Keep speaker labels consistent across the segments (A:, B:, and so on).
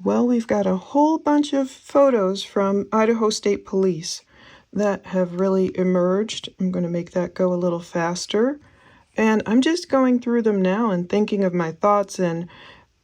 A: Well, we've got a whole bunch of photos from Idaho State Police that have really emerged. I'm going to make that go a little faster. And I'm just going through them now and thinking of my thoughts, and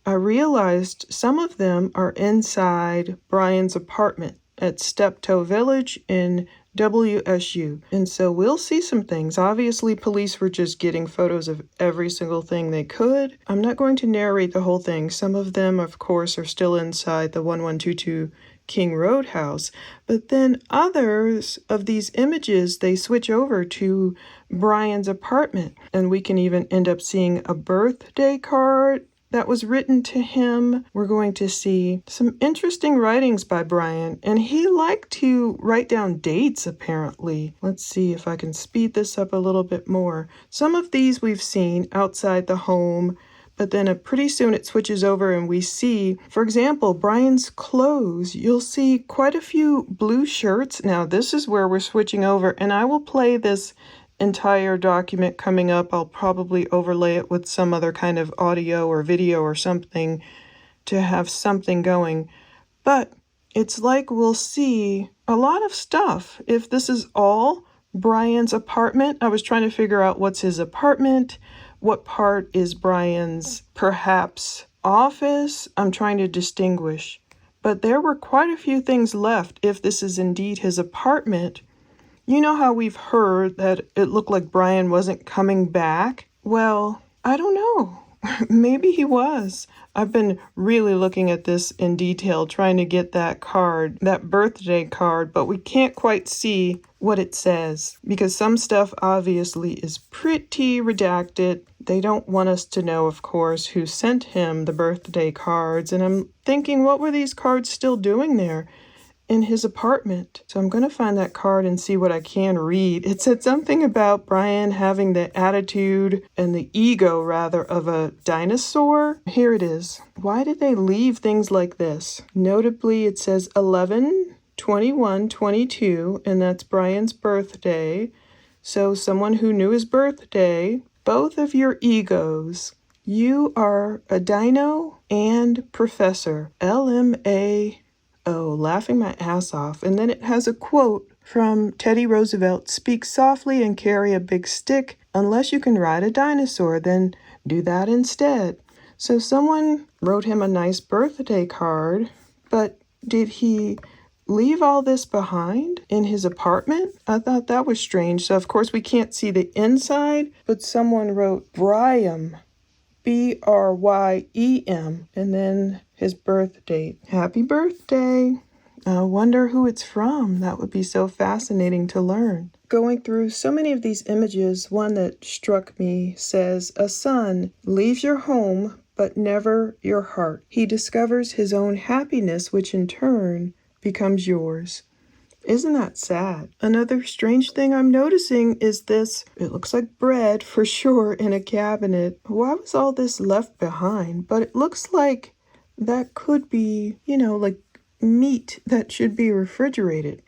A: I realized some of them are inside Bryan's apartment at Steptoe Village in WSU. And so we'll see some things. Obviously, police were just getting photos of every single thing they could. I'm not going to narrate the whole thing. Some of them, of course, are still inside the 1122 King Road house. But then others of these images, they switch over to Bryan's apartment. And we can even end up seeing a birthday card that was written to him. We're going to see some interesting writings by Bryan, and he liked to write down dates, apparently. Let's see if I can speed this up a little bit more. Some of these we've seen outside the home, but then pretty soon it switches over and we see, for example, Bryan's clothes. You'll see quite a few blue shirts. Now, this is where we're switching over, and I will play this entire document coming up. I'll probably overlay it with some other kind of audio or video or something to have something going. But it's like we'll see a lot of stuff. If this is all Bryan's apartment, I was trying to figure out what's his apartment, what part is Bryan's perhaps office. I'm trying to distinguish. But there were quite a few things left if this is indeed his apartment. You know how we've heard that it looked like Bryan wasn't coming back? Well, I don't know. Maybe he was. I've been really looking at this in detail, trying to get that card, that birthday card, but we can't quite see what it says because some stuff obviously is pretty redacted. They don't want us to know, of course, who sent him the birthday cards. And I'm thinking, what were these cards still doing there in his apartment? So I'm going to find that card and see what I can read. It said something about Bryan having the attitude and the ego, rather, of a dinosaur. Here it is. Why did they leave things like this? Notably, it says 11/21/22, and that's Bryan's birthday. So someone who knew his birthday. Both of your egos. You are a dino and professor. LMA. Oh, laughing my ass off. And then it has a quote from Teddy Roosevelt. Speak softly and carry a big stick. Unless you can ride a dinosaur, then do that instead. So someone wrote him a nice birthday card, but did he leave all this behind in his apartment? I thought that was strange. So of course we can't see the inside, but someone wrote Bryan. Brym, and then his birth date. Happy birthday. I wonder who it's from. That would be so fascinating to learn. Going through so many of these images, one that struck me says, a son leaves your home, but never your heart. He discovers his own happiness, which in turn becomes yours. Isn't that sad? Another strange thing I'm noticing is this. It looks like bread for sure in a cabinet. Why was all this left behind? But it looks like that could be, like meat that should be refrigerated.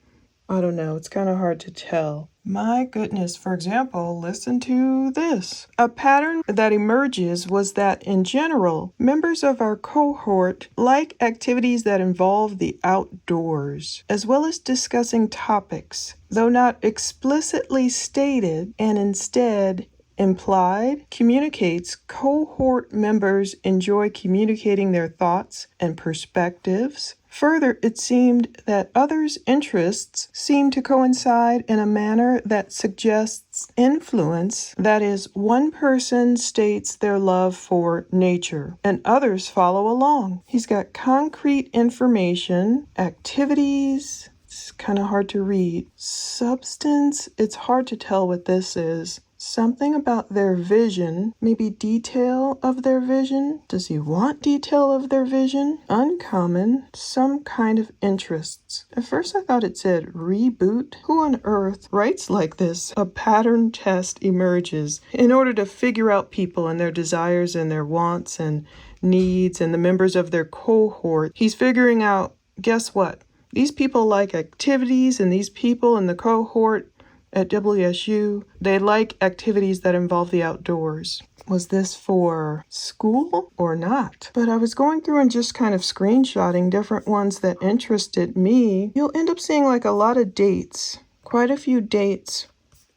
A: I don't know. It's kind of hard to tell. My goodness. For example, listen to this. A pattern that emerges was that, in general, members of our cohort like activities that involve the outdoors, as well as discussing topics, though not explicitly stated, and instead implied, communicates. Cohort members enjoy communicating their thoughts and perspectives. Further, it seemed that others' interests seemed to coincide in a manner that suggests influence. That is, one person states their love for nature, and others follow along. He's got concrete information, activities. It's kind of hard to read. Substance, it's hard to tell what this is. Something about their vision, maybe detail of their vision. Does he want detail of their vision? Uncommon, some kind of interests. At first I thought it said reboot. Who on earth writes like this? A pattern test emerges in order to figure out people and their desires and their wants and needs and the members of their cohort. He's figuring out, guess what? These people like activities, and these people in the cohort at WSU, they like activities that involve the outdoors. Was this for school or not? But I was going through and just kind of screenshotting different ones that interested me. You'll end up seeing like a lot of dates, quite a few dates,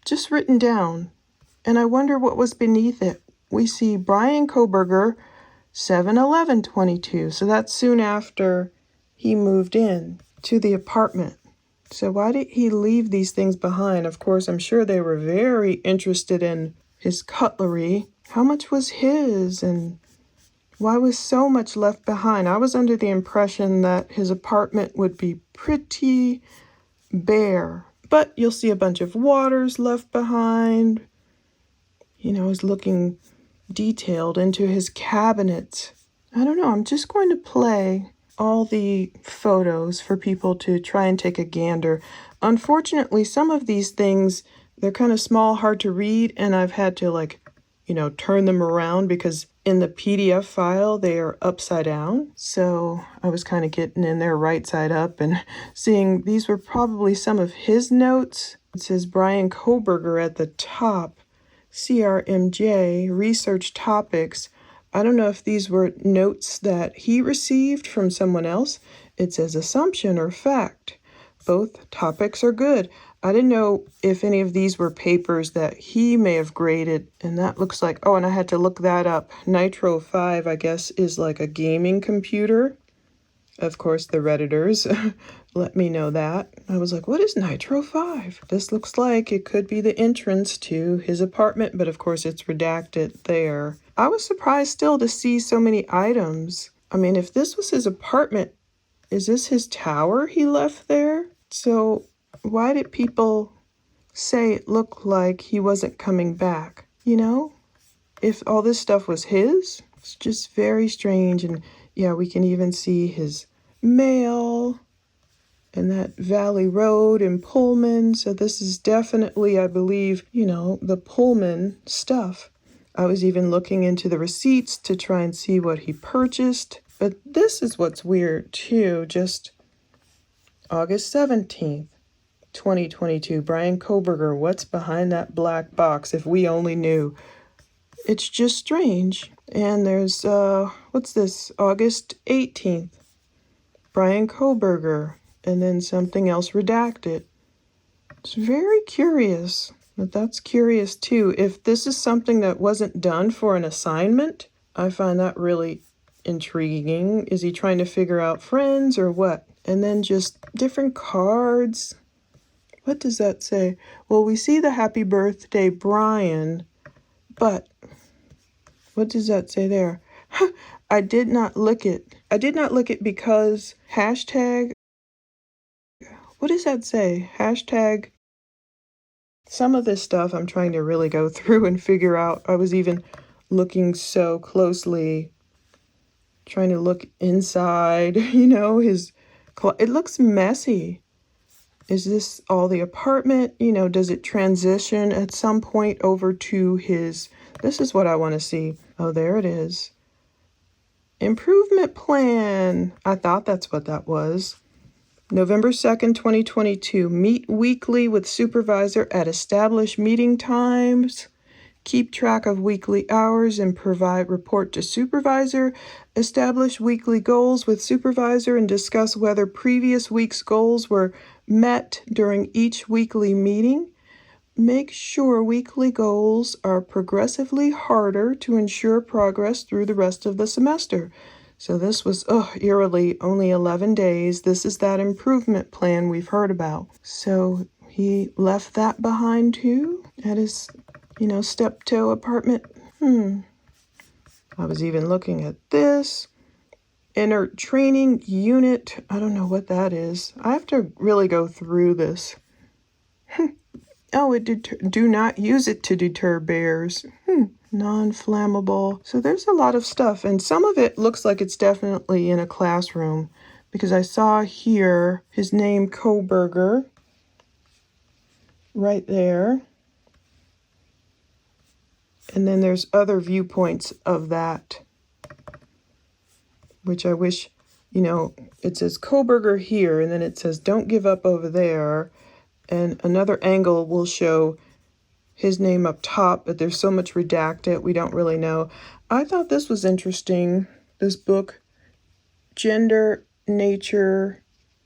A: just written down. And I wonder what was beneath it. We see Bryan Kohberger, 7/11/22. So that's soon after he moved in to the apartment. So why did he leave these things behind? Of course, I'm sure they were very interested in his cutlery. How much was his, and why was so much left behind? I was under the impression that his apartment would be pretty bare, but you'll see a bunch of waters left behind. You know, he's looking detailed into his cabinets. I don't know, I'm just going to play all the photos for people to try and take a gander. Unfortunately, some of these things, they're kind of small, hard to read, and I've had to turn them around because in the PDF file, they are upside down. So I was kind of getting in there right side up and seeing these were probably some of his notes. It says Bryan Kohberger at the top, CRMJ, research topics. I don't know if these were notes that he received from someone else. It says assumption or fact. Both topics are good. I didn't know if any of these were papers that he may have graded, and that looks like, oh, and I had to look that up. Nitro 5, I guess, is like a gaming computer. Of course, the Redditors let me know that. I was like, what is Nitro 5? This looks like it could be the entrance to his apartment, but of course it's redacted there. I was surprised still to see so many items. I mean, if this was his apartment, is this his tower he left there? So why did people say it looked like he wasn't coming back? You know, if all this stuff was his, it's just very strange. And yeah, we can even see his mail and that Valley Road in Pullman. So this is definitely, I believe, the Pullman stuff. I was even looking into the receipts to try and see what he purchased. But this is what's weird too, just August 17th, 2022. Bryan Kohberger, what's behind that black box? If we only knew. It's just strange. And there's, what's this? August 18th. Bryan Kohberger. And then something else redacted. It's very curious. But that's curious too. If this is something that wasn't done for an assignment, I find that really intriguing. Is he trying to figure out friends or what? And then just different cards. What does that say? Well, we see the happy birthday, Bryan, but what does that say there? I did not look it. I did not look it because hashtag, what does that say? Hashtag, some of this stuff I'm trying to really go through and figure out. I was even looking so closely, trying to look inside, it looks messy. Is this all the apartment? Does it transition at some point over to his, this is what I want to see. Oh, there it is. Improvement plan. I thought that's what that was. November 2nd, 2022. Meet weekly with supervisor at established meeting times. Keep track of weekly hours and provide report to supervisor. Establish weekly goals with supervisor and discuss whether previous week's goals were met during each weekly meeting. Make sure weekly goals are progressively harder to ensure progress through the rest of the semester. So this was, eerily, only 11 days. This is that improvement plan we've heard about. So he left that behind too at his, steptoe apartment. I was even looking at this. Inert training unit. I don't know what that is. I have to really go through this. Oh, do not use it to deter bears. Non-flammable. So there's a lot of stuff, and some of it looks like it's definitely in a classroom because I saw here his name, Kohberger, right there. And then there's other viewpoints of that, which I wish, it says Kohberger here, and then it says don't give up over there. and another angle will show his name up top, but there's so much redacted, we don't really know. I thought this was interesting, this book, Gender, Nature,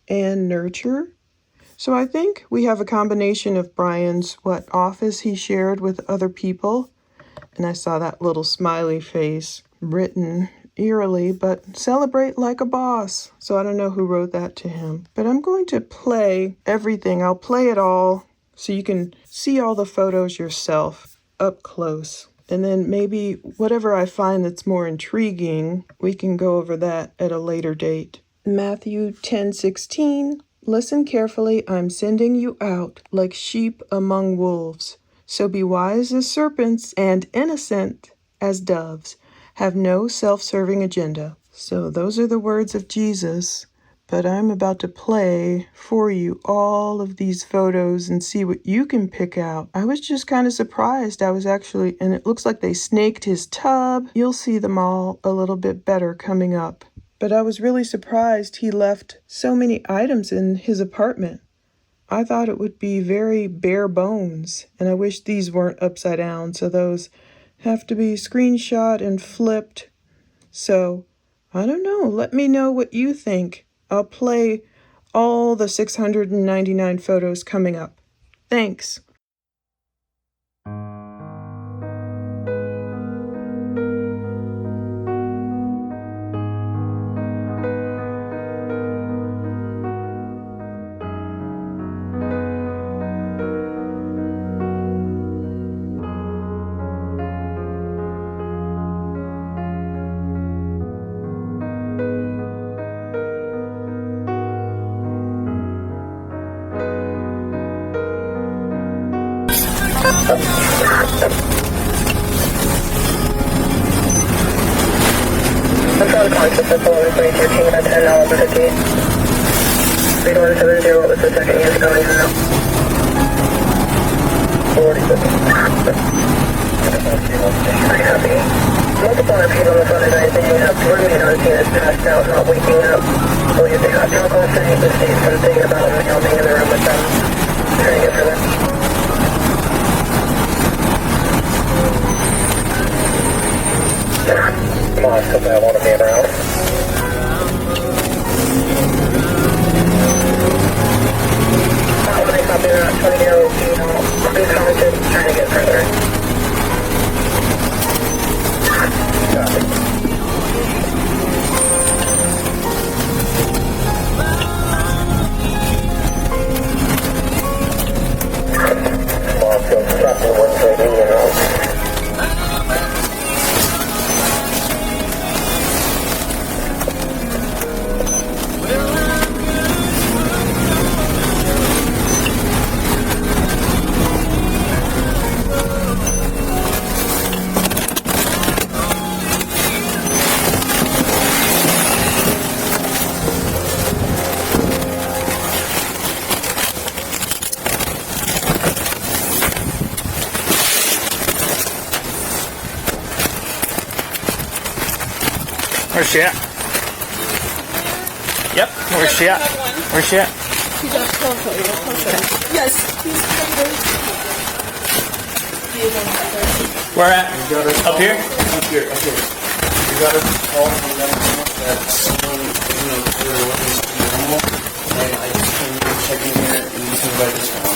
A: and Nurture. So I think we have a combination of Bryan's, office he shared with other people. And I saw that little smiley face written eerily, but celebrate like a boss. So I don't know who wrote that to him. But I'm going to play everything. I'll play it all so you can see all the photos yourself up close. And then maybe whatever I find that's more intriguing, we can go over that at a later date. Matthew 10:16. Listen carefully, I'm sending you out like sheep among wolves. So be wise as serpents and innocent as doves. Have no self-serving agenda. So those are the words of Jesus. But I'm about to play for you all of these photos and see what you can pick out. I was just kind of surprised. And it looks like they snaked his tub. You'll see them all a little bit better coming up. But I was really surprised he left so many items in his apartment. I thought it would be very bare bones, and I wish these weren't upside down, so those have to be screenshot and flipped. So, I don't know. Let me know what you think. I'll play all the 699 photos coming up. Thanks.
B: I'm trying to contact the phone with 313 at 10:50. 3170, what was the second unit going now? 40. Very happy. Multiple repeat on the phone tonight, they have rooming on scene is passed out, not waking up. Believe they got drunk on scene to state something about a male being in the room with them. Trying to get for them. Come on, because I want to be around. Somebody copy that 20-year-old female. Please commented, trying to get further. Copy. Come on, so stop the 130, you know.
C: Where's she at? Yep. Where's she at? Where's she at?
D: He's up closer. Yes, he's
C: Where at? Up here?
E: Up here. We got a call from them that someone, they were looking for the animal, and I just came in checking here, and you can write this down.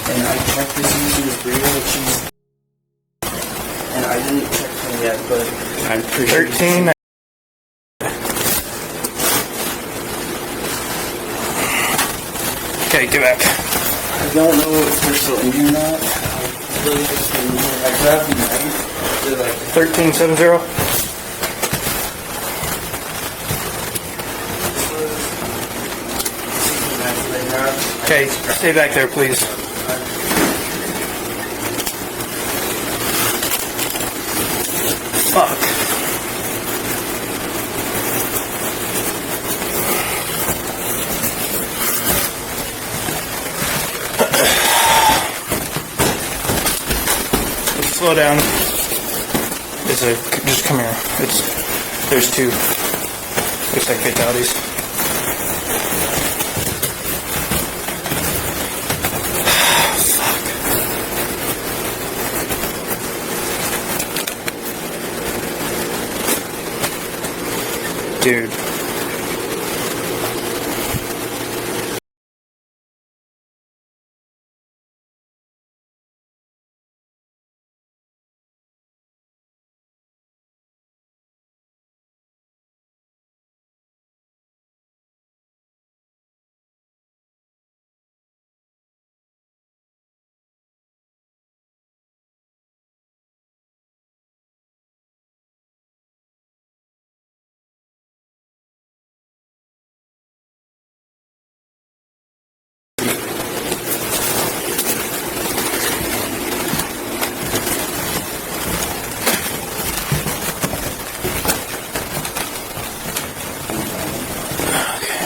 E: And I checked to see if she was breathing, and she's... And I didn't check her yet, but I'm pretty sure...
C: 13. Okay, get back.
E: I don't know if they're still in here or not. I really just been in here. I grabbed the knife. They're like...
C: 1370. Okay, stay back there, please. Fuck. Slow down. Just come here. There's two. Looks like fatalities. Dude.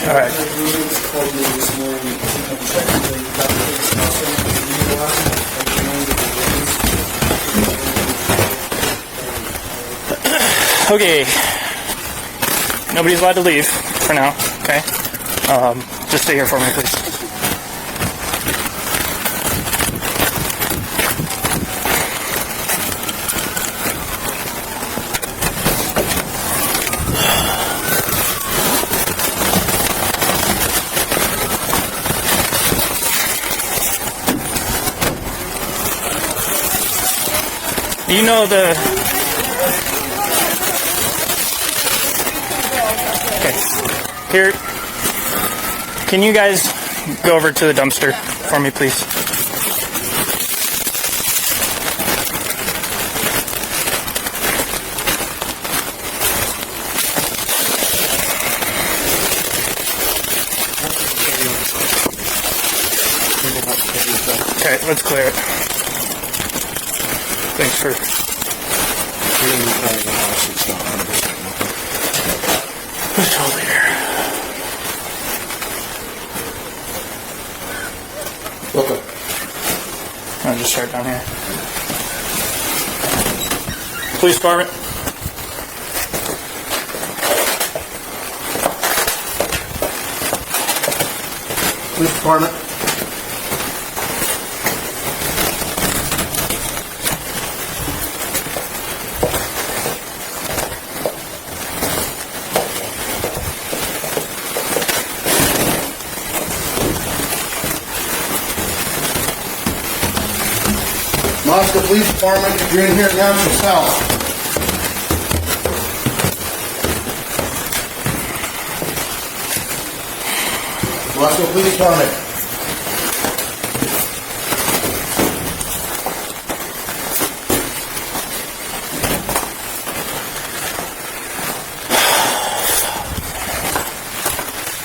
C: All right.
E: Called me this morning. Technically, got the police officer.
C: Okay. Nobody's allowed to leave for now. Okay. Just stay here for me, please. You know the... Okay. Here. Can you guys go over to the dumpster for me, please? Okay, let's clear it. Thanks for... It's all there.
E: Okay.
C: I'll just start down here. Police department.
E: Police department. Moscow Police Department, if you're in here, announce yourself. Moscow Police Department.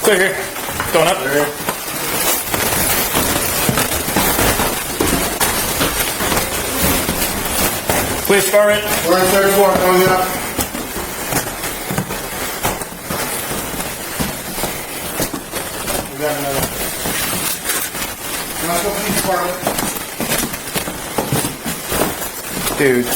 C: Clear here. Going up.
E: There.
C: Police department.
E: We're on the third floor, going up. We got another. Moscow Police Department.
C: Dude.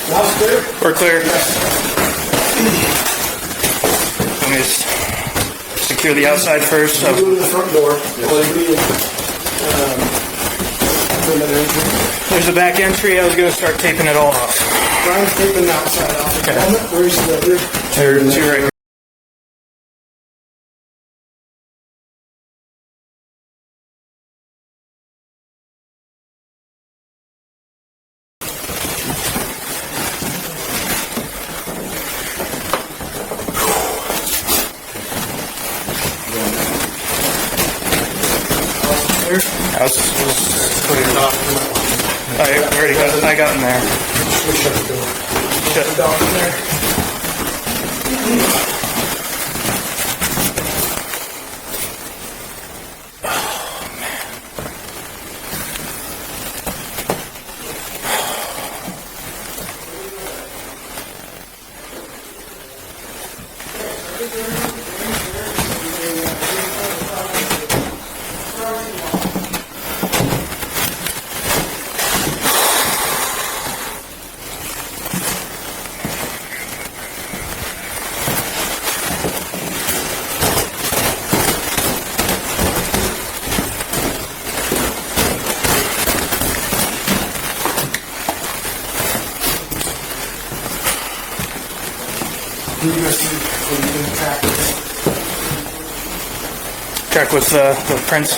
E: House clear?
C: We're clear. Let me just secure the outside first.
E: Go
C: So
E: to the front door. Perimeter entry.
C: there's the back entry. I was going to start taping it all off.
E: Brian's taping the outside off.
C: Okay.
E: Where's the other?
C: There's two right here. House is cleared off. I already got it. I got in there. Shut the door in there.
E: Can you go see what you can track this?
C: Check with the prints.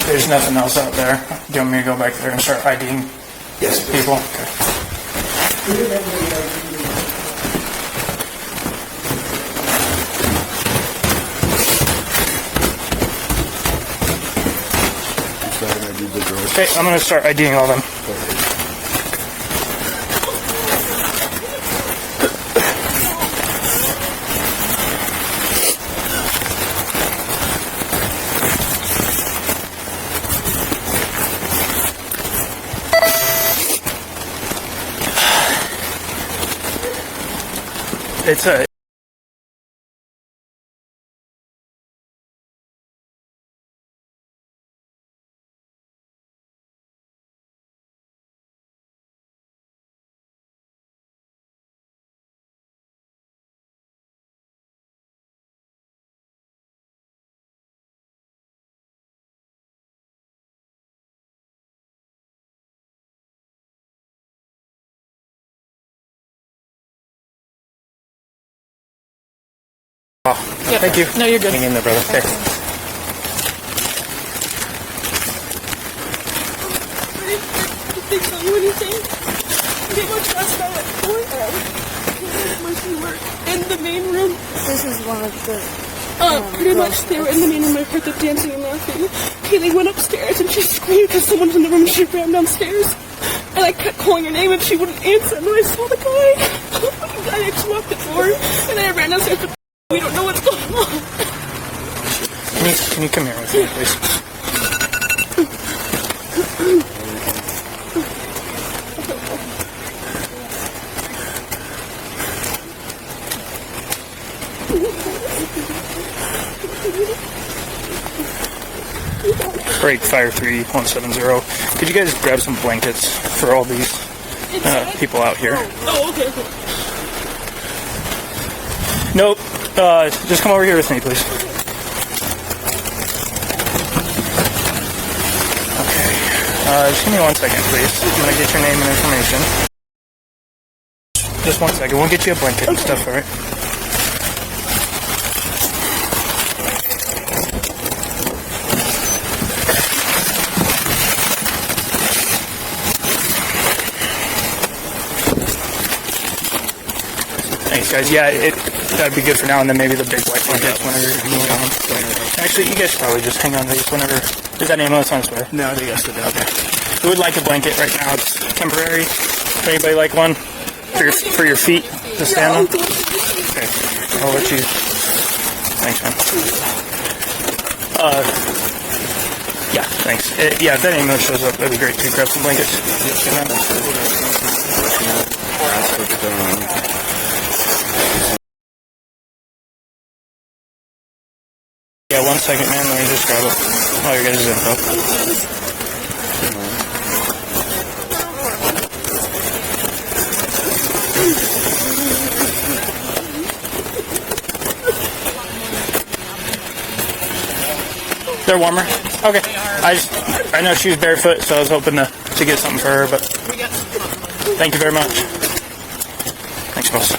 C: There's nothing else out there. Do you want me to go back there and start IDing people? Okay. Okay, I'm going to start IDing all of them. It's a Thank you.
D: No, you're good.
C: Hang in there, brother. Okay.
D: They tell you anything? They were dressed out at 4 when she worked in the main room.
F: This is one of the...
D: Pretty much they were in the main room. I heard them dancing and laughing. Kaylee went upstairs and she screamed because someone was in the room and she ran downstairs. And I kept calling her name and she wouldn't answer. And then I saw the guy. The guy just walked the door and then I ran downstairs. But we don't know what's going on.
C: Can you come here with me, please? Break Fire 3170. Could you guys grab some blankets for all these people out here?
D: Oh, okay.
C: Nope. Just come over here with me, please. Okay. Just give me 1 second, please. I'm gonna get your name and information. Just 1 second. We'll get you a blanket and stuff, alright? Thanks, guys. Yeah, that'd be good for now, and then maybe the big white blankets whenever you're moving on. Actually, you guys should probably just hang on to these whenever. Is that ambulance on its way?
E: No, they got it.
C: Okay. We would like a blanket right now. It's temporary. Would anybody like one for your feet to stand on? Okay. I'll let you. Thanks, man. Yeah, thanks. Yeah, if that ambulance shows up, that'd be great to grab some blankets. Yeah, 1 second, man. Let me just grab all your guys' info. They're warmer? Okay. I know she was barefoot, so I was hoping to get something for her, but thank you very much. Thanks, boss.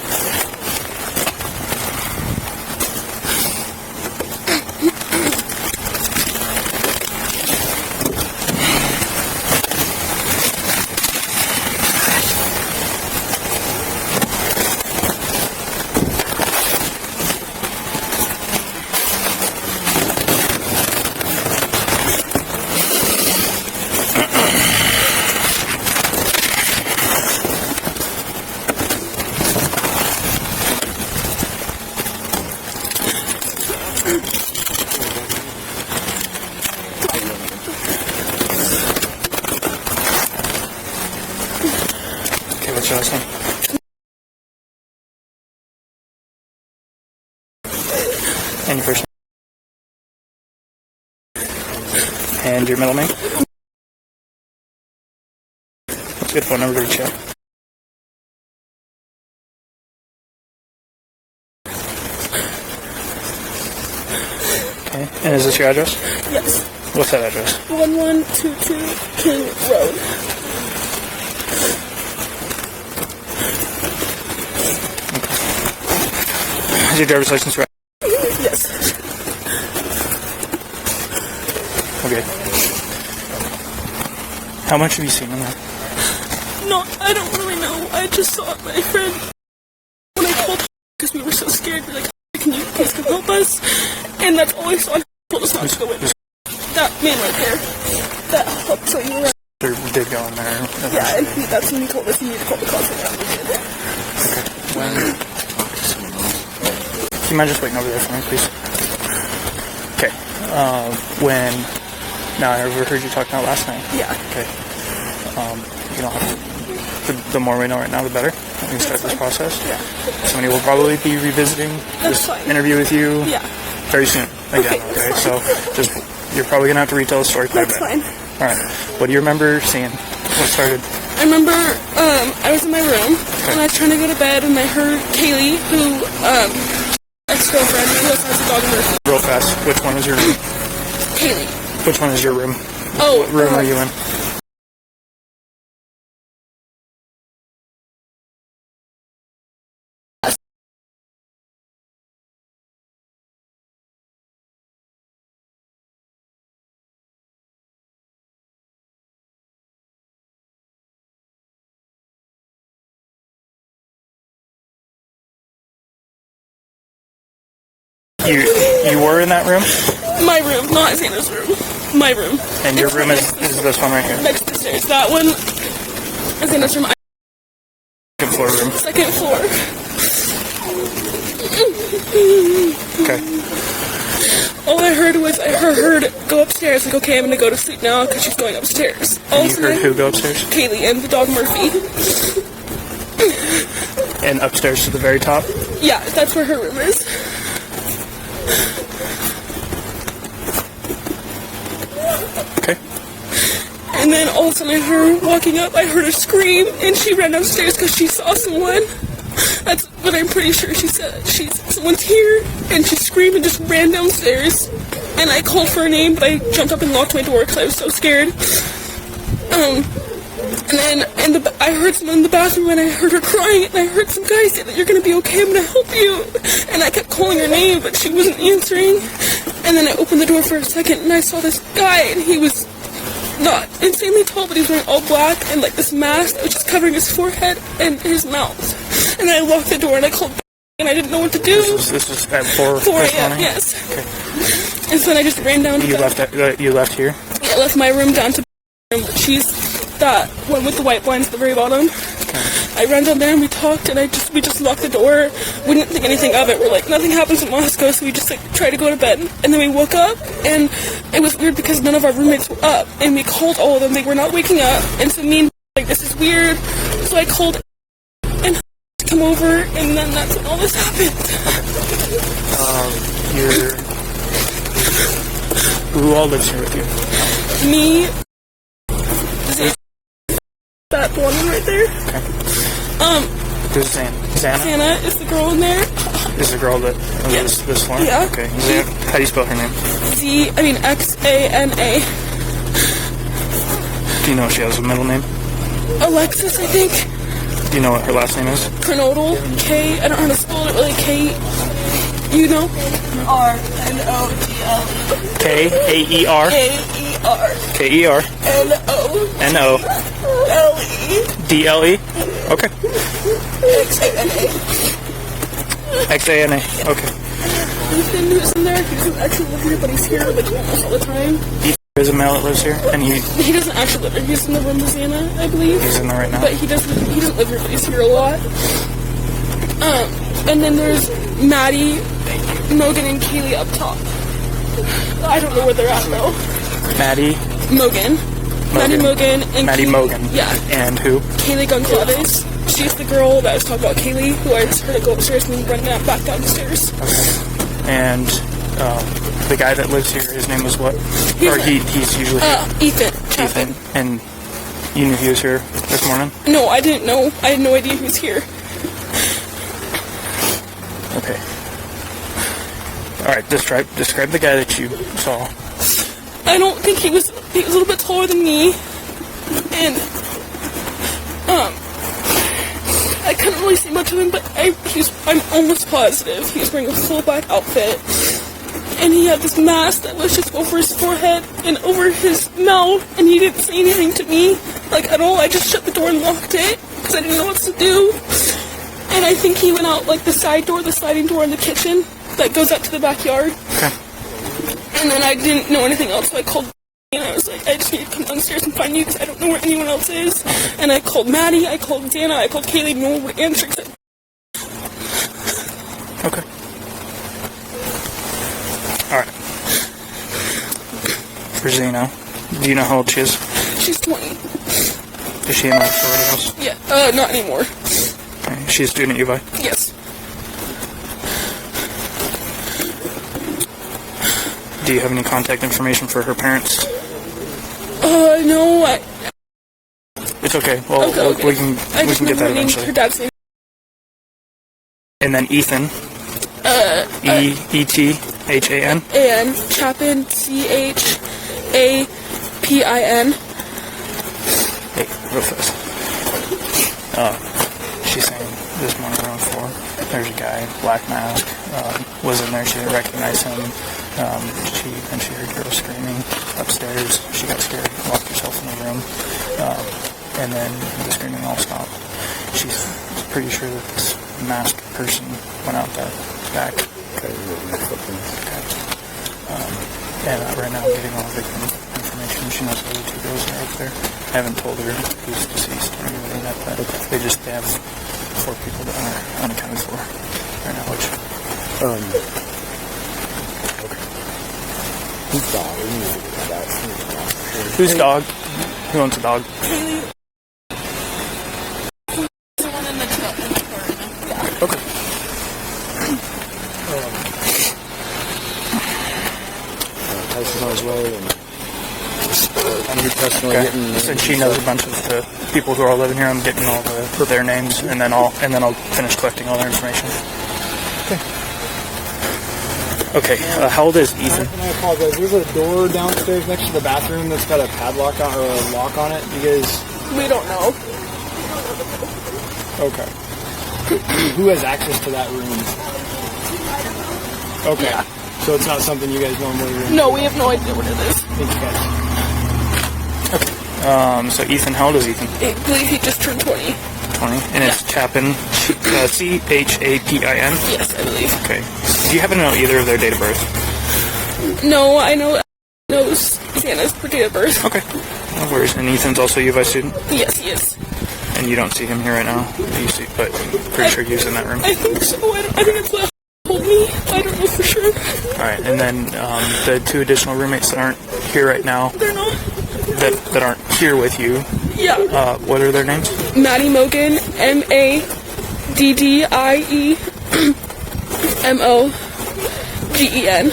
C: Okay, what's your last name? And your first name? And your middle name? What's a good phone number to reach out? Okay, and is this your address?
D: Yes.
C: What's that address?
D: 1122 King Road.
C: Is your driver's license right?
D: Yes.
C: Okay. How much have you seen on that?
D: No, I don't really know. I just saw my friend when I called because we were so scared. We're like, can you guys come help us? And that's all I saw. And told us not to go in. That man right there. That helped show you around.
C: They did go in there.
D: Yeah, and that's when he told us he needed to call the cops.
C: Okay. Do you mind just waiting over there for me, please? Okay. Now I overheard you talking about last night.
D: Yeah.
C: Okay. You don't have to. The more we know right now, the better. We can start this process.
D: Yeah.
C: Somebody will probably be revisiting this interview with you very soon. Again, okay? So you're probably going to have to retell the story quite a bit.
D: That's fine.
C: All right. What do you remember seeing? What started?
D: I remember I was in my room and I was trying to go to bed and I heard Kaylee, who ex-girlfriend, who also has a dog in her.
C: Real fast. Which one is your room?
D: Kaylee.
C: Which one is your room?
D: Oh,
C: What room are you in? You were in that room?
D: My room, not Xana's room. My room.
C: And your room is this one right here?
D: Next to the stairs. That one is Xana's room.
C: Second floor room.
D: Second floor.
C: Okay.
D: All I heard was I heard her go upstairs. Like, okay, I'm gonna go to sleep now because she's going upstairs.
C: And you heard who go upstairs?
D: Kaylee and the dog Murphy.
C: And upstairs to the very top?
D: Yeah, that's where her room is.
C: Okay.
D: And then all of a sudden I heard her walking up, I heard her scream, and she ran downstairs because she saw someone. That's what I'm pretty sure she said. Someone's here, and she screamed and just ran downstairs. And I called for her name, but I jumped up and locked my door because I was so scared. And then I heard someone in the bathroom, and I heard her crying, and I heard some guy say that you're going to be okay, I'm going to help you. And I kept calling her name, but she wasn't answering. And then I opened the door for a second, and I saw this guy, and he was not insanely tall, but he was wearing all black, and like this mask that was just covering his forehead and his mouth. And I locked the door, and I called, and I didn't know what to do.
C: This was at 4
D: 4
C: this
D: a.m.,
C: morning?
D: yes.
C: Okay.
D: And so then I just ran down to
C: You left here?
D: Yeah, I left my room down to room. She's that one with the white blinds at the very bottom. I ran down there and we talked, and we just locked the door. We didn't think anything of it. We're like, nothing happens in Moscow, so we just like tried to go to bed. And then we woke up, and it was weird because none of our roommates were up, and we called all of them. They were not waking up, and so me and like, this is weird. So I called and to come over, and then that's when all this happened.
C: Who all lives here with you?
D: Me, that one right there.
C: Okay. Who's Xana?
D: Hannah is the girl in there.
C: Is the girl that lives this one?
D: Yeah.
C: Okay. How do you spell her name?
D: Xana.
C: Do you know if she has a middle name?
D: Alexis, I think.
C: Do you know what her last name is?
D: Kernodal. K. I don't know how to spell it really. K. You know? R-N-O-D-L.
C: K-A-E-R?
D: A-E-R.
C: K-E-R.
D: N-O.
C: N-O.
D: L-E.
C: D-L-E? Okay.
D: X-A-N-A.
C: X-A-N-A. Okay.
D: Ethan, who's in there, he doesn't actually live here, but he's here like almost all the time.
C: Ethan is a male that lives here, and
D: He doesn't actually live here. He's in the room with Xana, I believe.
C: he's in there right now.
D: But he doesn't live here, but he's here a lot. And then there's Maddie, Morgan, and Kaylee up top. I don't know where they're at though.
C: Maddie
D: Mogan. Maddie Mogan and
C: Maddie
D: Kaylee-
C: Mogan.
D: Yeah.
C: And who?
D: Kaylee Goncalves. She's the girl that I was talking about, Kaylee, who I just heard her go upstairs and then run back down the stairs.
C: And the guy that lives here, his name was what? He's usually here.
D: Ethan Chapman.
C: Ethan. And you knew he was here this morning?
D: No, I didn't know. I had no idea he was here.
C: Okay. Alright, describe the guy that you saw.
D: I don't think he was a little bit taller than me. And, I couldn't really see much of him, but I'm almost positive he was wearing a full black outfit. And he had this mask that was just over his forehead and over his mouth, and he didn't say anything to me, like, at all. I just shut the door and locked it, because I didn't know what to do. And I think he went out, like, the side door, the sliding door in the kitchen that goes out to the backyard.
C: Okay.
D: And then I didn't know anything else, so I called and I was like, I just need to come downstairs and find you because I don't know where anyone else is. And I called Maddie, I called Dana, I called Kaylee, no one would answer except...
C: Okay. Alright. For Zeno, do you know how old she is?
D: She's 20.
C: Is she in the sorority house?
D: Yeah, not anymore.
C: Okay. She's a student at UVI?
D: Yes.
C: Do you have any contact information for her parents?
D: No,
C: It's okay. Well,
D: okay.
C: we can get that eventually.
D: Her dad's name.
C: And then Ethan. E-T-H-A-N.
D: And Chapin, C-H-A-P-I-N.
C: Hey, real fast. She's saying this morning around 4, there's a guy, black mask, was in there. She didn't recognize him. She heard girls screaming upstairs. She got scared, locked herself in the room, and then the screaming all stopped. She's pretty sure that this masked person went out that back. And right now I'm getting all victim information. She knows the other 2 girls are up there. I haven't told her who's deceased or anything like that. They have 4 people that are unaccounted for right now, which...
F: Whose dog?
C: Whose dog? Who owns a dog? Okay.
F: Tyson's on his way, and I'm personally getting...
C: Since she knows a bunch of the people who are living here, I'm getting all their names, and then I'll finish collecting all their information. Okay, how old is Ethan?
G: And I apologize. There's a door downstairs next to the bathroom that's got a padlock on, or a lock on it. You guys...
D: We don't know.
G: Okay. Who has access to that room? Okay.
D: Yeah.
G: So it's not something you guys normally do?
D: No, we have no idea what it is.
G: Thank you guys.
C: So Ethan, how old is Ethan?
D: I believe he just turned 20.
C: 20. And it's Chapin, C-H-A-P-I-N?
D: Yes, I believe.
C: Okay. Do you happen to know either of their date of birth?
D: No, I know knows Xana's date of birth.
C: Okay. No worries. And Ethan's also a UVI student?
D: Yes, he is.
C: And you don't see him here right now? You see, but I'm pretty sure he was in that room.
D: I think so. I think it's what told me. I don't know for sure.
C: Alright, and then the 2 additional roommates that aren't here right now,
D: They're not.
C: that aren't here with you,
D: Yeah.
C: what are their names?
D: Maddie Mogan, M-A-D-D-I-E-M-O-G-E-N.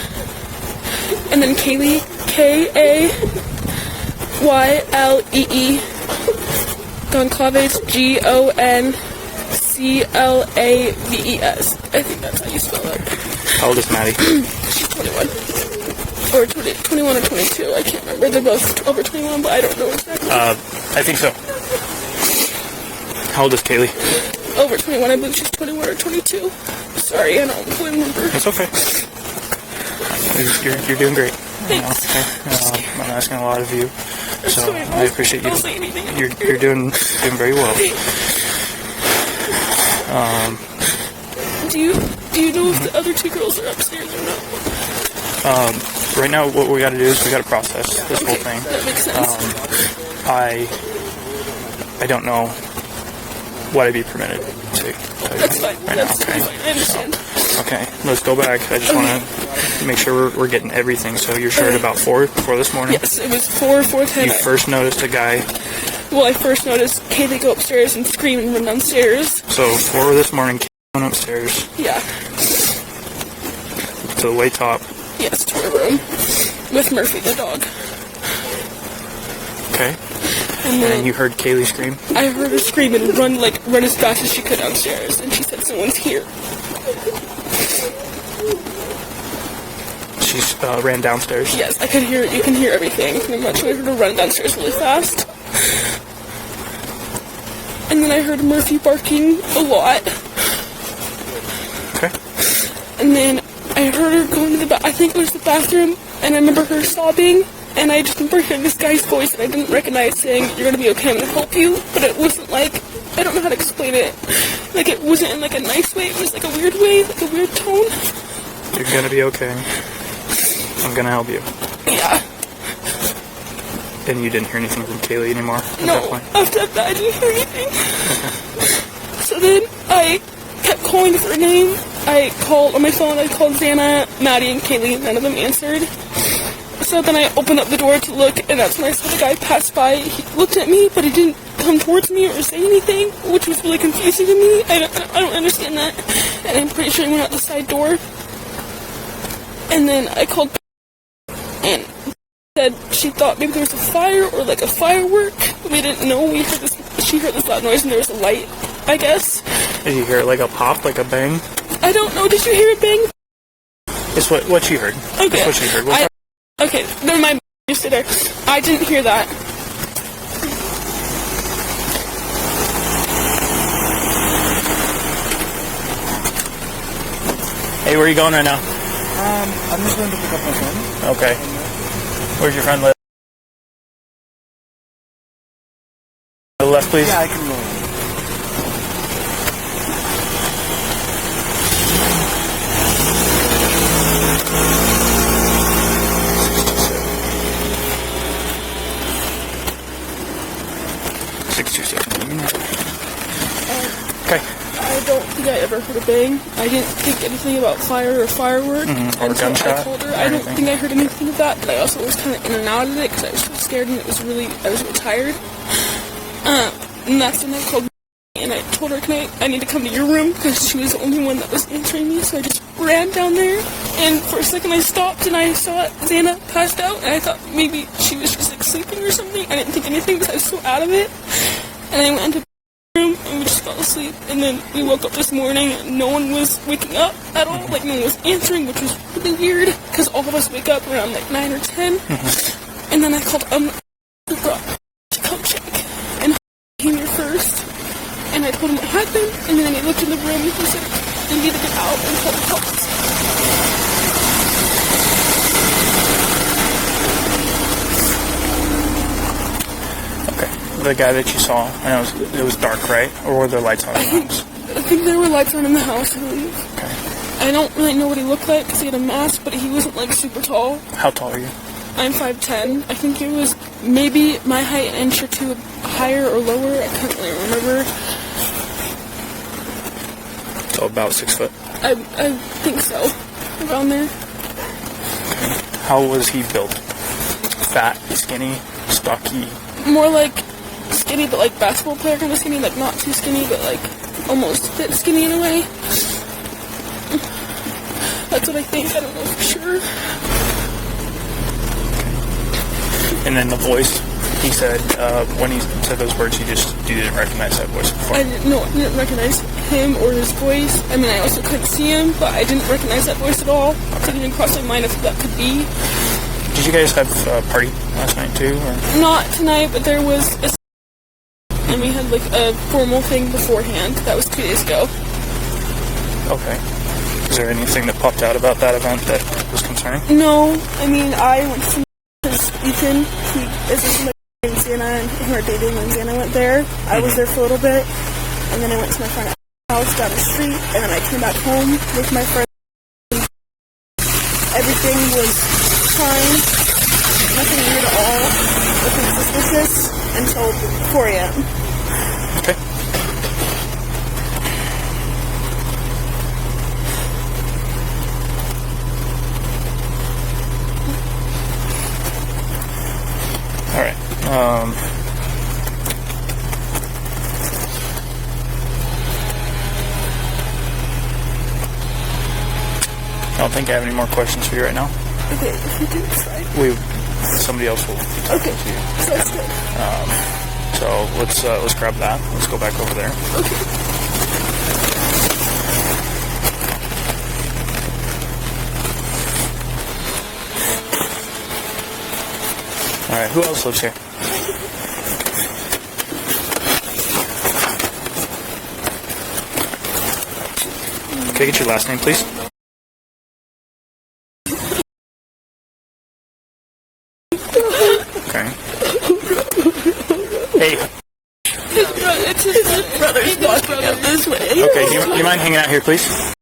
D: And then Kaylee, K-A-Y-L-E-E. Goncalves, G-O-N-C-L-A-V-E-S. I think that's how you spell it.
C: How old is Maddie?
D: She's 21. Or 21 or 22, I can't remember. They're both over 21, but I don't know exactly.
C: I think so. How old is Kaylee?
D: Over 21, I believe she's 21 or 22. Sorry, I don't fully remember.
C: It's okay. You're doing great.
D: Thanks.
C: Okay. I'm asking a lot of you, so
D: Sorry,
C: I appreciate you.
D: Don't say anything.
C: You're doing very well.
D: Do you know if the other 2 girls are upstairs or not?
C: Right now, what we got to do is we got to process this whole thing.
D: That makes sense.
C: I don't know what I'd be permitted to tell you
D: That's fine.
C: right
D: That's
C: now. Okay.
D: fine. I understand.
C: Okay, let's go back. I just want to make sure we're getting everything. So you're sure at about 4 this morning?
D: Yes, it was 4:10.
C: You first noticed a guy.
D: Well, I first noticed Kaylee go upstairs and scream and run downstairs.
C: So 4 this morning, Kaylee went upstairs
D: Yeah.
C: to the way top.
D: Yes, to her room with Murphy the dog.
C: Okay.
D: And then
C: And you heard Kaylee scream?
D: I heard her scream and run as fast as she could downstairs, and she said someone's here.
C: She ran downstairs?
D: Yes, I could hear. You can hear everything. Pretty much, I heard her run downstairs really fast. And then I heard Murphy barking a lot.
C: Okay.
D: And then I heard her go into I think it was the bathroom, and I remember her sobbing, and I just remember hearing this guy's voice that I didn't recognize saying, "You're gonna be okay, I'm gonna help you," but it wasn't like, I don't know how to explain it. Like, it wasn't in like a nice way, it was like a weird way, like a weird tone.
C: You're gonna be okay. I'm gonna help you.
D: Yeah.
C: And you didn't hear anything from Kaylee anymore at that
D: No,
C: point?
D: after that I didn't hear anything. So then I kept calling for her name. I called on my phone, I called Xana, Maddie, and Kaylee, none of them answered. So then I opened up the door to look, and that's when I saw the guy pass by. He looked at me, but he didn't come towards me or say anything, which was really confusing to me. I don't understand that. And I'm pretty sure he went out the side door. And then I called and said she thought maybe there was a fire or like a firework. We didn't know. She heard this loud noise and there was a light, I guess.
C: Did you hear like a pop, like a bang?
D: I don't know. Did you hear it bang?
C: It's what she heard.
D: Okay.
C: That's what she heard.
D: Okay, never mind. You sit there. I didn't hear that.
C: Hey, where are you going right now?
G: I'm just going to pick up my phone.
C: Okay. Where's your friend live? To the left, please.
G: Yeah, I can roll.
C: Okay.
D: I don't think I ever heard a bang. I didn't think anything about fire or firework.
C: Or a
D: until
C: gunshot
D: I told her.
C: or
D: I don't
C: anything.
D: think I heard anything of that, but I also was kind of in and out of it because I was so scared and I was really tired. And that's when I called and I told her, I need to come to your room because she was the only one that was answering me. So I just ran down there, and for a second I stopped and I saw Xana passed out, and I thought maybe she was just like sleeping or something. I didn't think anything because I was so out of it. And I went into the room and we just fell asleep. And then we woke up this morning and no one was waking up at all. Like no one was answering, which was really weird because all of us wake up around like 9 or 10. And then I called the girl to come check, and he came here first. And I told him what happened, and then he looked in the room and he said, "You need to get out and call the cops."
C: Okay. The guy that you saw, I know it was dark, right? Or were there lights on in the house?
D: I think there were lights on in the house, I believe.
C: Okay.
D: I don't really know what he looked like because he had a mask, but he wasn't like super tall.
C: How tall are you?
D: I'm 5'10". I think it was maybe my height an inch or two higher or lower. I can't really remember.
C: So about 6 foot.
D: I think so. Around there.
C: How was he built? Fat, skinny, stocky?
D: More like skinny, but like basketball player kind of skinny. Like not too skinny, but like almost fit skinny in a way. That's what I think. I don't know for sure.
C: And then the voice, he said, when he said those words, you didn't recognize that voice before.
D: I didn't recognize him or his voice. I mean, I also couldn't see him, but I didn't recognize that voice at all. It didn't even cross my mind if that could be.
C: Did you guys have a party last night too? Or?
D: Not tonight, but there was and we had like a formal thing beforehand. That was 2 days ago.
C: Okay. Is there anything that popped out about that event that was concerning?
D: No, I mean, I went to because Ethan, he is with my and Xana, and who are dating, and Xana went there. I was there for a little bit, and then I went to my friend's house down the street, and then I came back home with my friend. Everything was fine, nothing weird at all, nothing suspicious until 4 a.m.
C: Okay. I don't think I have any more questions for you right now.
D: Okay, if you do, it's fine.
C: Somebody else will talk to you.
D: Sounds good.
C: So let's grab that. Let's go back over there.
D: Okay.
C: All right. Who else lives here? Can I get your last name, please? Okay. Hey.
D: It's his brother's walking out this way.
C: Okay. Do you mind hanging out here, please?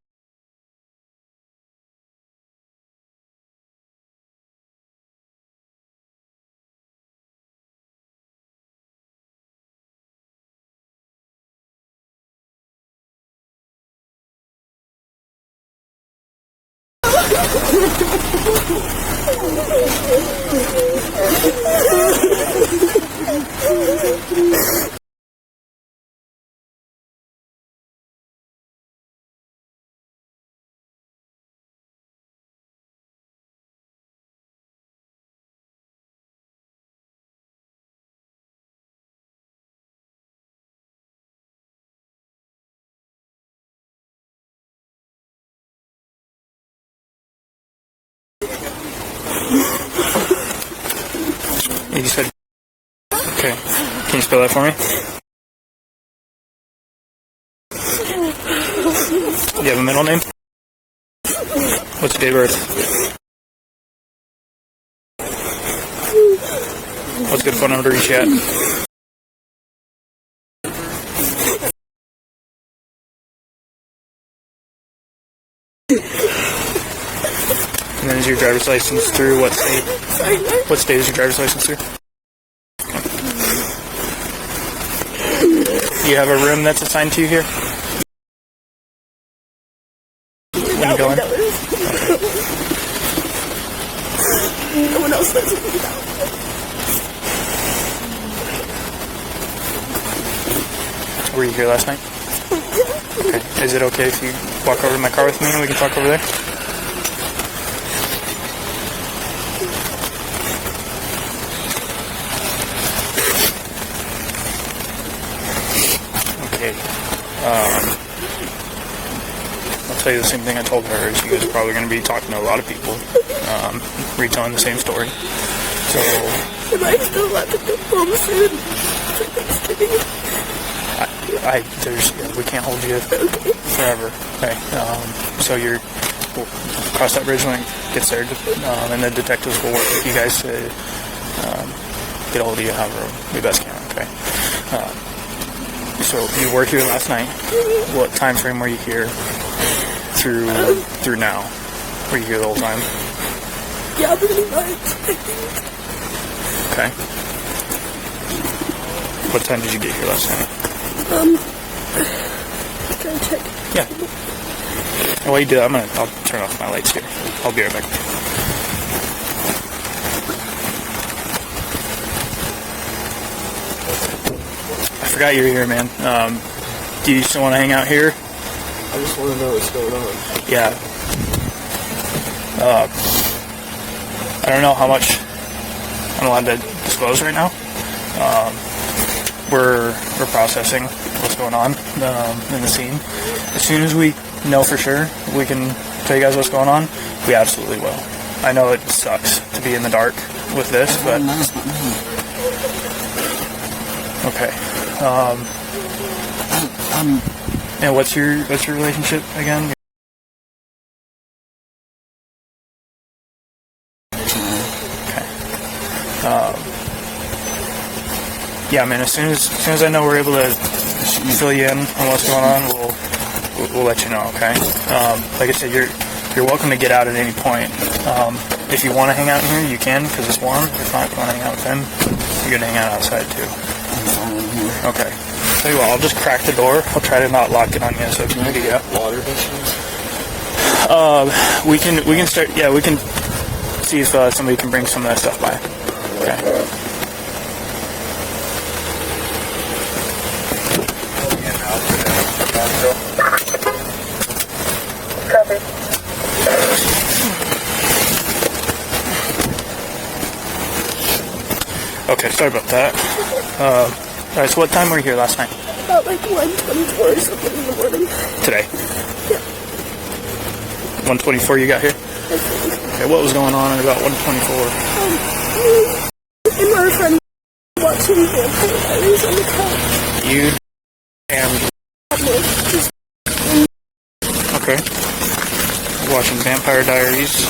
C: You said. Okay. Can you spell that for me? Do you have a middle name? What's your date of birth? What's a good phone number to reach you at? And then is your driver's license through what state? What state is your driver's license through? Do you have a room that's assigned to you here? When you go in?
D: No one else lives with me now.
C: Were you here last night? Okay. Is it okay if you walk over to my car with me and we can talk over there? Okay. I'll tell you the same thing I told her. Is you guys are probably going to be talking to a lot of people, retelling the same story. So.
D: Am I still allowed to go home soon? For Thanksgiving?
C: We can't hold you forever. Okay. So we'll cross that bridge when it gets there, and the detectives will work with you guys to get a hold of you however we best can. Okay. So you were here last night. What time frame were you here through now? Were you here the whole time?
D: Yeah, pretty much, I think.
C: Okay. What time did you get here last night?
D: Can I check?
C: Yeah. And while you do that, I'll turn off my lights here. I'll be right back. I forgot you were here, man. Do you still want to hang out here?
F: I just want to know what's going on.
C: Yeah. I don't know how much I'm allowed to disclose right now. We're processing what's going on in the scene. As soon as we know for sure, we can tell you guys what's going on. We absolutely will. I know it sucks to be in the dark with this, but okay. And what's your relationship again? Yeah, man. As soon as I know we're able to fill you in on what's going on, we'll let you know. Okay. Like I said, you're welcome to get out at any point. If you want to hang out in here, you can because it's warm. If not, if you want to hang out with them, you're gonna hang out outside too. Okay. Tell you what, I'll just crack the door. I'll try to not lock it on you so if you need to get out.
F: Water dishes?
C: We can start. Yeah, we can see if somebody can bring some of that stuff by. Okay.
B: Copy.
C: Okay, sorry about that. Alright, so what time were you here last night?
D: About like 1:24 or something in the morning.
C: Today?
D: Yeah.
C: 1:24 you got here? Okay, what was going on at about 1:24?
D: Me and my friend watching Vampire Diaries on the couch.
C: You and... Okay. Watching Vampire Diaries.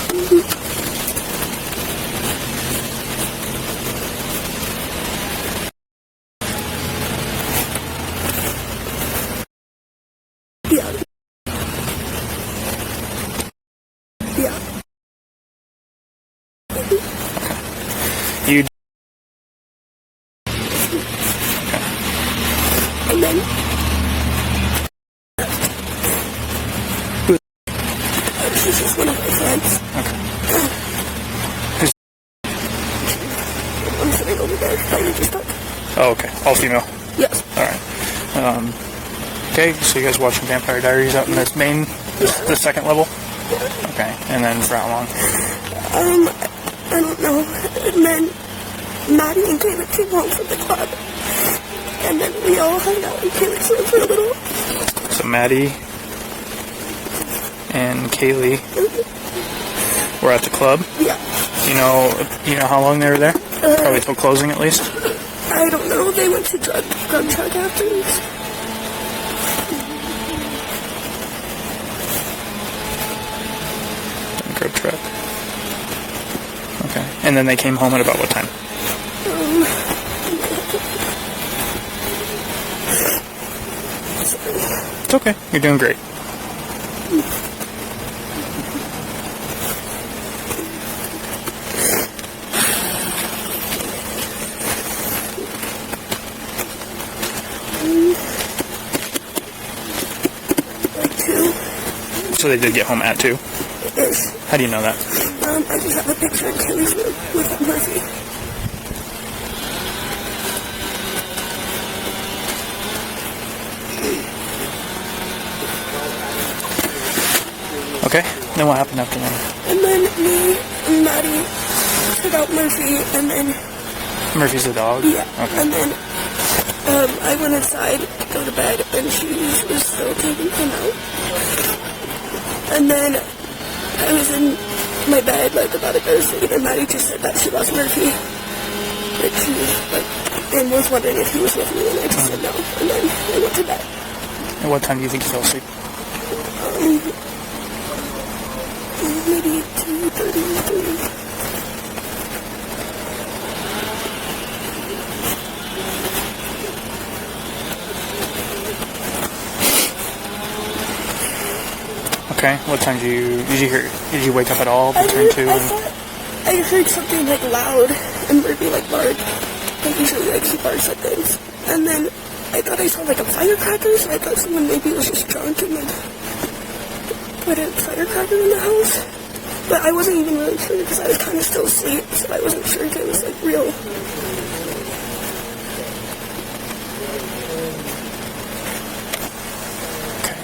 D: Yeah. Yeah.
C: You...
D: And then she's just one of my friends.
C: Who's...
D: I'm sitting over there. That you just talked.
C: Oh, okay. All female.
D: Yes.
C: Alright. Okay, so you guys watching Vampire Diaries out in this main, the second level? Okay, and then for how long?
D: I don't know. And then Maddie and Caleb came home from the club. And then we all hung out in Caleb's room for a little.
C: So Maddie and Kaylee were at the club?
D: Yeah.
C: You know how long they were there? Probably till closing at least?
D: I don't know. They went to drug truck afterwards.
C: Grub truck. Okay. And then they came home at about what time? It's okay. You're doing great.
D: Like 2.
C: So they did get home at 2?
D: Ish.
C: How do you know that?
D: I just have a picture in Kelly's room with Murphy.
C: Okay. Then what happened after that?
D: And then me and Maddie took out Murphy, and then
C: Murphy's the dog?
D: yeah,
C: Okay.
D: and then I went inside to go to bed, and she was still taking him out. And then I was in my bed, like, about to go to sleep, and Maddie just said that she lost Murphy. Like, she was, like, and was wondering if he was with me, and I just said no. And then I went to bed.
C: And what time do you think you fell asleep?
D: Maybe 2:33.
C: Okay. What time did you wake up at all between 2 and...
D: I heard something like loud and Murphy like bark. Like usually like she barks at things. And then I thought I saw like a firecracker, so I thought someone maybe was just drunk and like put a firecracker in the house. But I wasn't even really sure because I was kind of still asleep, so I wasn't sure if it was like real.
C: Okay.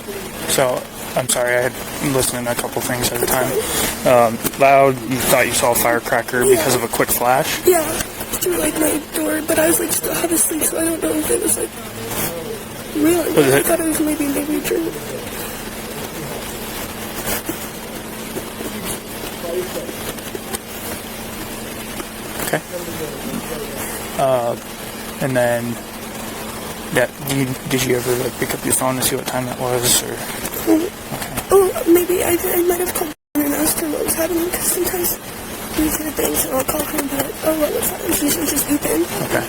C: So, I'm sorry, I had listened to a couple things at a time. Loud, you thought you saw a firecracker because of a quick flash?
D: Yeah, through like my door, but I was like still half asleep, so I don't know if it was like real. I thought it was maybe a dream.
C: Okay. And then, did you ever like pick up your phone to see what time that was, or? Okay.
D: Oh, maybe I might have called and asked her what was happening, because sometimes we see the things and I'll call her and be like, oh, what was that? And she's just open.
C: Okay.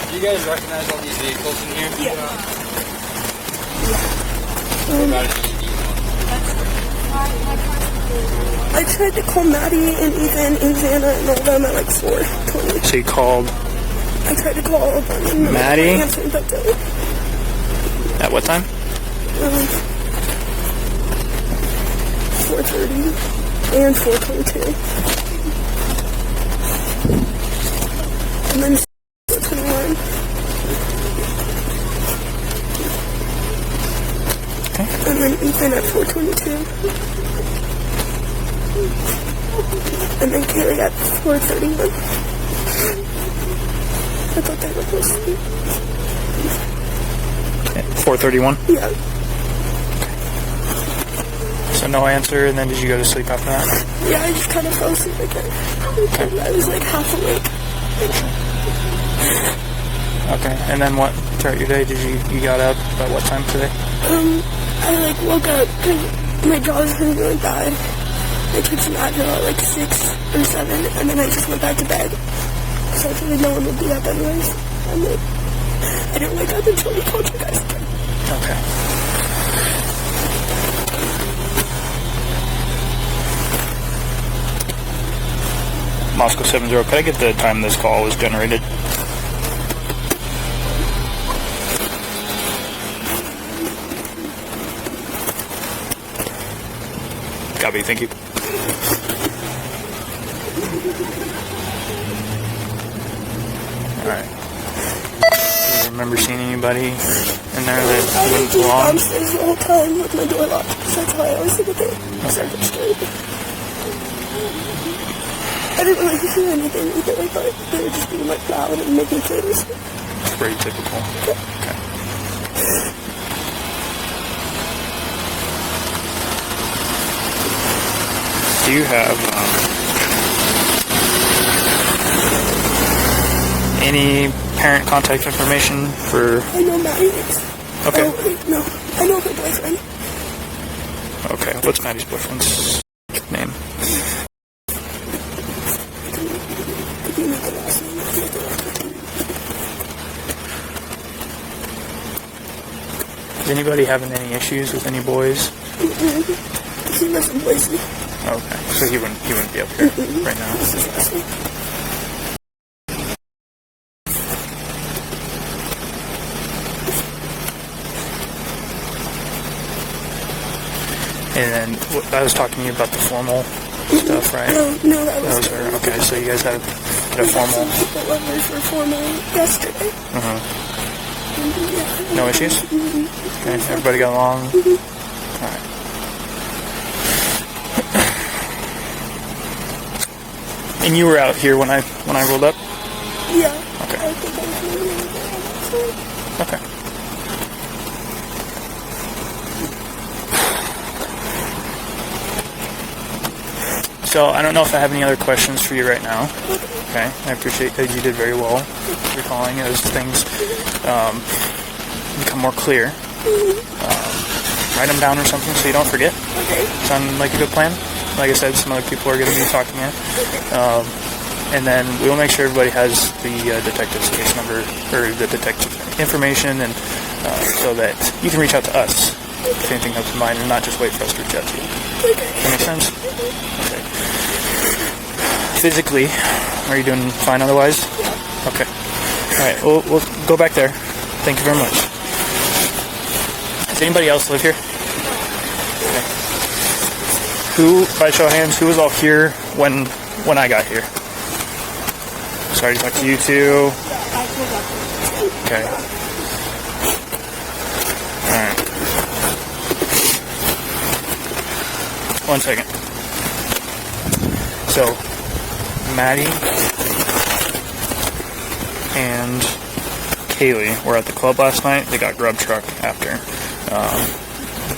E: Do you guys recognize all these vehicles in here?
D: Yeah.
E: What about it?
D: I tried to call Maddie and Ethan and Xana and all them at like 4:20.
C: So you called
D: I tried to call all of them. And
C: Maddie?
D: answering, but
C: at what time?
D: 4:30 and 4:22. And then 4:21. And then Kaylee at 4:31. I thought they were close to me.
C: 4:31?
D: Yeah.
C: So no answer, and then did you go to sleep after that?
D: Yeah, I just kind of fell asleep again. I was like half awake.
C: Okay, and then what, throughout your day, you got up at what time today?
D: I like woke up because my jaw was hurting really bad. I took some Advil at like 6 or 7, and then I just went back to bed. So I figured no one would be up anyways. And then I didn't wake up until we called you guys.
C: Okay. Moscow 70, could I get the time this call was generated? Copy, thank you. Alright. Do you remember seeing anybody in there that
D: I
C: wouldn't
D: was just
C: belong?
D: downstairs the whole time with my door locked. So that's how I always look at it. So I'm scared. I didn't really hear anything either. I thought they were just being like loud and making things.
C: Pretty typical. Okay. Do you have any parent contact information for...
D: I know Maddie's.
C: Okay.
D: Oh, wait, no. I know her boyfriend.
C: Okay, what's Maddie's boyfriend's name?
D: If you know the last name, I'll get the record.
C: Is anybody having any issues with any boys?
D: He lives in Boise.
C: Okay, so he wouldn't be up here right now.
D: This is his last name.
C: And then I was talking to you about the formal stuff, right?
D: No, that was
C: her. Okay, so you guys had a formal...
D: People letters were formal yesterday. Yeah.
C: No issues? Okay, everybody got along? Alright. And you were out here when I rolled up?
D: Yeah.
C: Okay.
D: I think I was really
C: Okay. So I don't know if I have any other questions for you right now. Okay, I appreciate that you did very well recalling as things become more clear. Write them down or something so you don't forget.
D: Okay.
C: Sound like a good plan? Like I said, some other people are going to be talking to you. And then we'll make sure everybody has the detective's case number or the detective information, and so that you can reach out to us if anything comes to mind, and not just wait for us to reach out to you. That makes sense? Okay. Physically, are you doing fine otherwise? Okay. All right. We'll go back there. Thank you very much. Does anybody else live here? Okay. Who, by show of hands, who was all here when I got here? Sorry to talk to you too. Okay. Alright. 1 second. So, Maddie and Kaylee were at the club last night. They got grub truck after.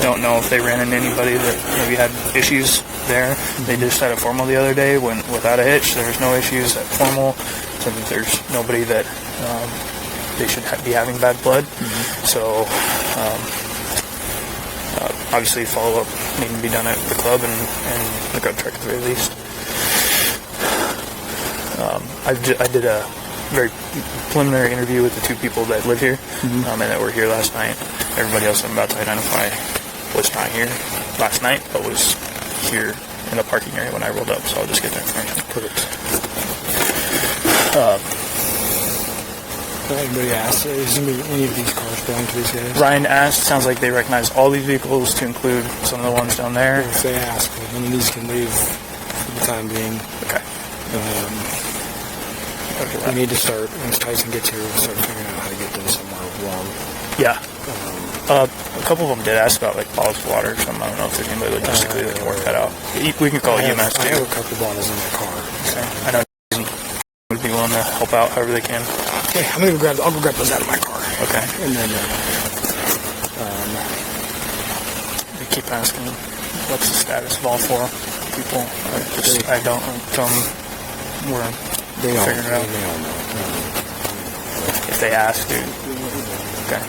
C: Don't know if they ran into anybody that maybe had issues there. They just had a formal the other day when without a hitch. There's no issues at formal. So that there's nobody that they should be having bad blood. So obviously follow-up needing to be done at the club and the grub truck at the very least. I did a very preliminary interview with the two people that live here and that were here last night. Everybody else I'm about to identify was not here last night, but was here in the parking area when I rolled up, so I'll just get that information. Perfect.
G: Anybody asked, is any of these cars belong to these guys?
C: Ryan asked, sounds like they recognize all these vehicles to include some of the ones down there.
G: If they ask, one of these can leave for the time being.
C: Okay.
G: We need to start, once Tyson gets here, we'll start figuring out how to get them somewhere warm.
C: Yeah. A couple of them did ask about like bottles of water or something. I don't know if there's anybody logistically that can work that out. We can call EMS
F: I
C: too.
F: have a couple bottles in my car.
C: Okay. I know would be willing to help out however they can.
F: Okay, I'll go grab those out of my car.
C: Okay.
F: And then
C: They keep asking what's the status of all 4 people. I don't tell them we're figuring it out.
F: They all know.
C: If they ask, dude. Okay.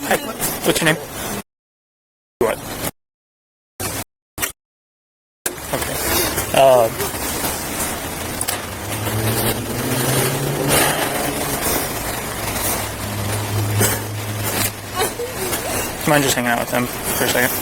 C: Hi, what's your name? What? Okay. Do you mind just hanging out with them for a second?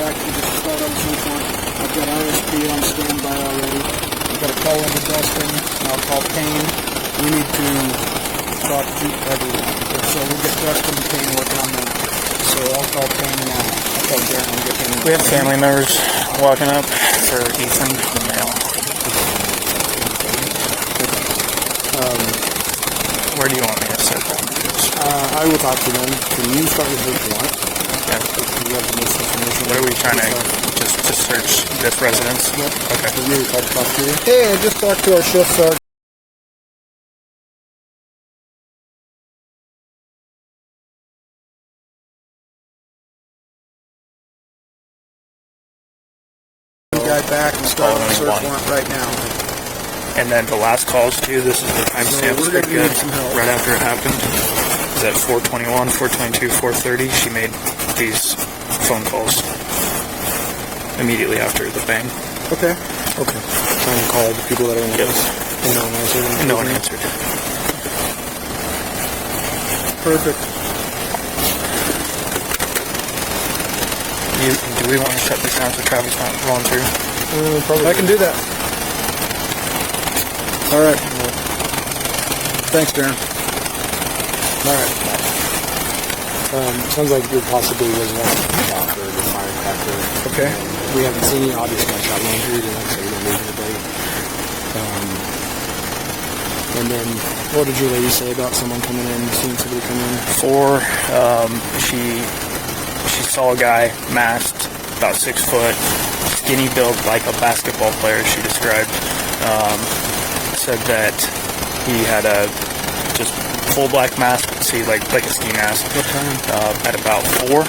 F: back to just start up point. I've got RSP on standby already. I've got a call into Dustin. I'll call Payne. We need to talk to everyone. So we'll get Dustin and Payne working on that. So I'll call Payne now. I'll call Darren and get him.
C: We have family members walking up for Ethan, the male. Where do you want me to set that?
F: I will talk to them. Can you start with who you want?
C: Yeah.
F: You have the most information.
C: What are we trying to just search this residence?
F: Yep.
C: Okay.
F: So you talk to you. Hey, I just talked to our shift sergeant. Guy back and start the search warrant right now.
C: And then the last calls too, this is the timestamps that good right after it happened. Is at 4:21, 4:22, 4:30. She made these phone calls immediately after the bang.
F: Okay. Okay. Trying to call the people that are in the house. And no one answered.
C: And no one answered.
F: Perfect.
C: Do we want to shut this down so traffic's not rolling through?
F: Probably. I can do that. All right. Thanks, Darren. All right. Sounds like there possibly was one shot or the firecracker. Okay. We haven't seen any obvious gunshot wounds. We didn't say we didn't lose anybody. And then, what did your lady say about someone coming in, seeing somebody come in?
C: 4, she saw a guy masked, about 6 foot, skinny built like a basketball player, she described. Said that he had a just full black mask, see, like a ski mask.
F: What time?
C: At about 4.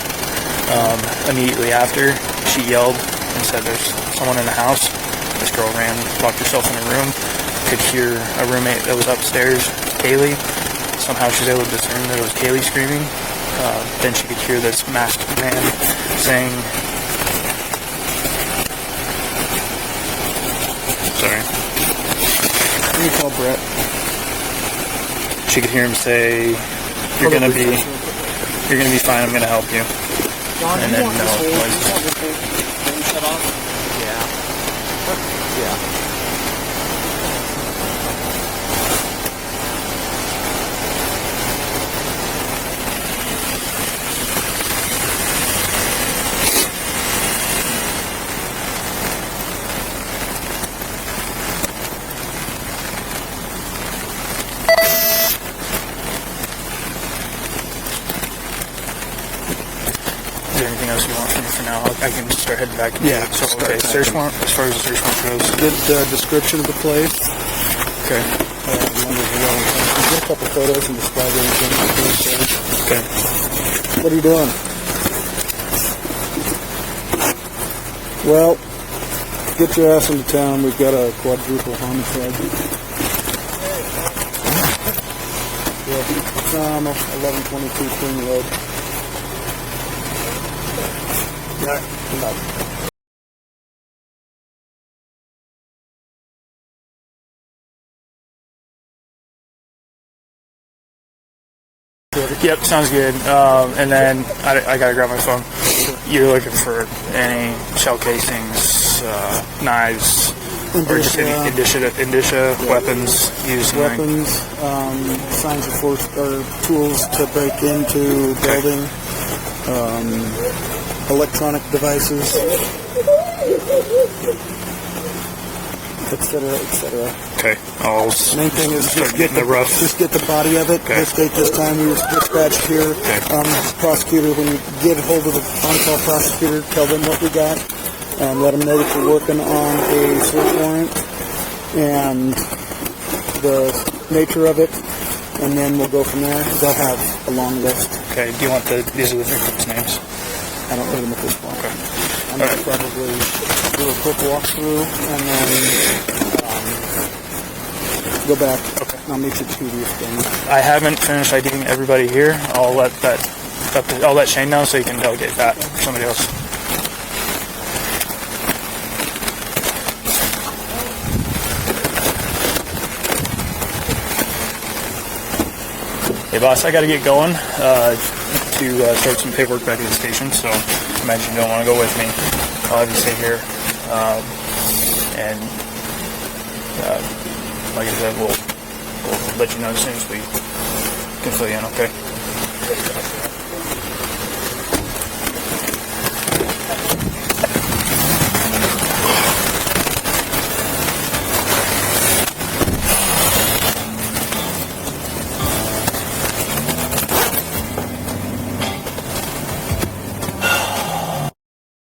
C: Immediately after, she yelled and said, "There's someone in the house." This girl ran, locked herself in a room, could hear a roommate that was upstairs, Kaylee. Somehow she was able to discern that it was Kaylee screaming. Then she could hear this masked man saying, sorry.
F: You call Brett.
C: She could hear him say, "You're gonna be fine. I'm gonna help you."
F: John,
C: And
F: you
C: then
F: want
C: no
F: this whole,
C: noise.
F: you want this whole thing shut off? Yeah. Yeah.
C: Is there anything else you want from me for now? I can just start heading back.
F: Yeah,
C: So,
F: start
C: okay,
F: packing.
C: search warrant, as far as the search warrant goes.
F: Good description of the place.
C: Okay.
F: Get a couple photos and describe everything.
C: Okay.
F: What are you doing? Well, get your ass into town. We've got a quadruple homicide. Yeah, it's 1122 Queen Road.
C: Yep, sounds good. And then I gotta grab my phone. You're looking for any shell casings, knives, or just any indicia weapons used.
F: Weapons, signs of force, or tools to break into building, electronic devices, etc., etc.
C: Okay. I'll
F: Main thing is
C: start getting the rough.
F: Just get the body of it.
C: Okay.
F: This date, this time, we were dispatched here.
C: Okay.
F: Prosecutor, when you get hold of the on-call prosecutor, tell them what we got. Let them know that you're working on a search warrant and the nature of it, and then we'll go from there. They'll have a long list.
C: Okay. Do you want these are the victims' names?
F: I don't need them at this point.
C: Okay.
F: I'm going to probably do a quick walkthrough and then go back.
C: Okay.
F: I'll meet you at TV again.
C: I haven't finished IDing everybody here. I'll let Shane know so he can delegate that for somebody else. Hey boss, I gotta get going to start some paperwork back at the station, so I imagine you don't want to go with me. I'll have you stay here. And like I said, we'll let you know as soon as we can fill you in, okay?